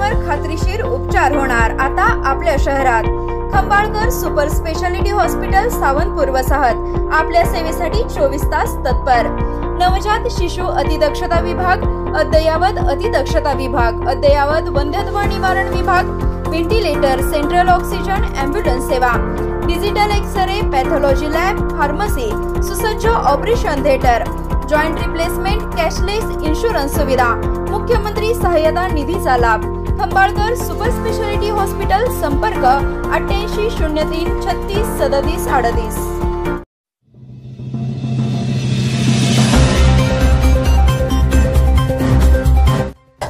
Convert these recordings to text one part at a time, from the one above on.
खर्चावर खात्रीशीर उपचार होणार आता आपल्या शहरात। Khambalkar super speciality hospital Sawantpur वसाहत आपल्या सेवेसाठी 24 तास तत्पर। नवजात शिशु अतिदक्षता विभाग, अद्ययावत अतिदक्षता विभाग, अद्ययावत वंध्यत्व निवारण विभाग, व्हेंटिलेटर, सेंट्रल ऑक्सिजन, एम्ब्युलन्स सेवा, digital x-ray, pathology lab, pharmacy, सुसज्ज operation theatre, joint replacement, cashless insurance सुविधा, मुख्यमंत्री सहायता निधीचा लाभ। खंबाळकर सुपर स्पेशालिटी हॉस्पिटल, संपर्क 88 03 36 37 38।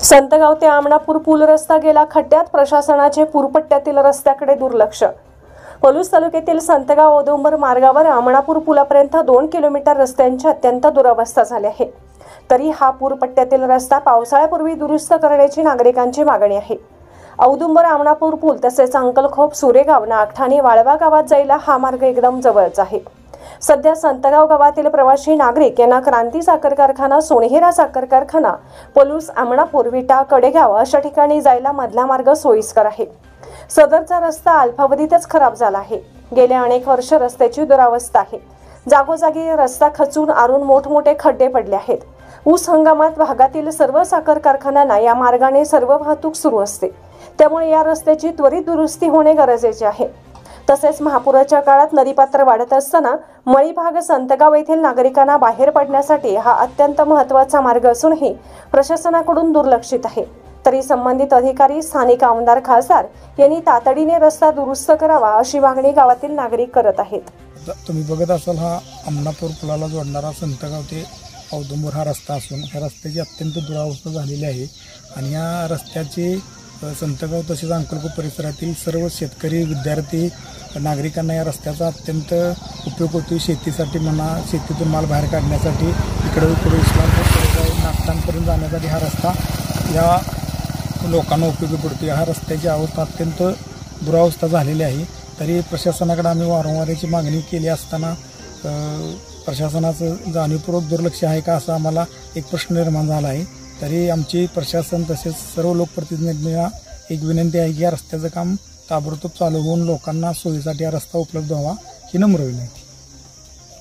संतगाव ते आमणापूर पूल रस्ता गेला खड्ड्यात, प्रशासनाचे पूरपट्ट्यातील रस्त्याकडे दुर्लक्ष। पलूस तालुक्यातील संतगाव औदुंबर मार्गावर आमणापूर पुलापर्यंत 2 किलोमीटर रस्त्यांची अत्यंत दुरावस्था झाली आहे। तरी हा पूरपट्ट्यातील रस्ता पावसाळ्यापूर्वी दुरुस्त करण्याची नागरिकांची मागणी आहे। औदुंबर आमणापूर पूल तसेच अंकलखोप, सुरेगाव, नागठाणे, वाळवा गावात जायला हा मार्ग एकदम जवळच आहे। सध्या संतगाव गावातील प्रवासी नागरिक यांना क्रांती साखर कारखाना, सोनेहिरा साखर कारखाना, पलूस, आमणापूर, विटा, कडेगाव अशा ठिकाणी जायला मधला मार्ग सोयीस्कर आहे। सदरचा रस्ता अल्पावधीतच खराब झाला आहे। गेल्या अनेक वर्ष रस्त्याची दुरावस्था आहे। जागोजागी रस्ता खचून आरून मोठमोठे खड्डे पडले आहेत। ऊस हंगामात भागातील सर्व साखर कारखान्यांना या मार्गाने सर्व वाहतूक सुरू असते, त्यामुळे या रस्त्याची त्वरित दुरुस्ती होणे गरजेचे आहे। तसेच महापुराच्या काळात नदीपात्र वाढत असताना मळीभाग संतगाव येथील नागरिकांना बाहेर पडण्यासाठी हा अत्यंत महत्त्वाचा मार्ग असूनही प्रशासनाकडून दुर्लक्षित आहे। तरी संबंधित अधिकारी, स्थानिक आमदार, खासदार यांनी तातडीने रस्ता दुरुस्त करावा अशी मागणी गावातील नागरिक करत आहेत। तुम्ही बघत असाल हा आमणापूर पुलाला जोडणारा संतगाव ते औदुंबर हा रस्ता असून या रस्त्याची अत्यंत दुरावस्था झालेली आहे आणि या रस्त्याचे संतगाव तसेच अंकलखोप परिसरातील सर्व शेतकरी, विद्यार्थी, नागरिकांना या रस्त्याचा अत्यंत उपयोग होतो। शेतीसाठी म्हणा, शेतीतून माल बाहेर काढण्यासाठी, इकडे इस्लामपूर, नागठाणपर्यंत जाण्यासाठी हा रस्ता या लोकांना उपयोगी पडतो। ह्या रस्त्याची अवस्था अत्यंत दुरावस्था झालेली आहे। तरी प्रशासनाकडे आम्ही वारंवार याची मागणी केली असताना प्रशासनाचं जाणीवपूर्वक दुर्लक्ष आहे का असा आम्हाला एक प्रश्न निर्माण झाला आहे। तरी आमची प्रशासन तसेच सर्व लोकप्रतिनिधींना एक विनंती आहे की या रस्त्याचं काम ताबडतोब चालू होऊन लोकांना सोयीसाठी हा रस्ता उपलब्ध व्हावा ही नम्र विनंती।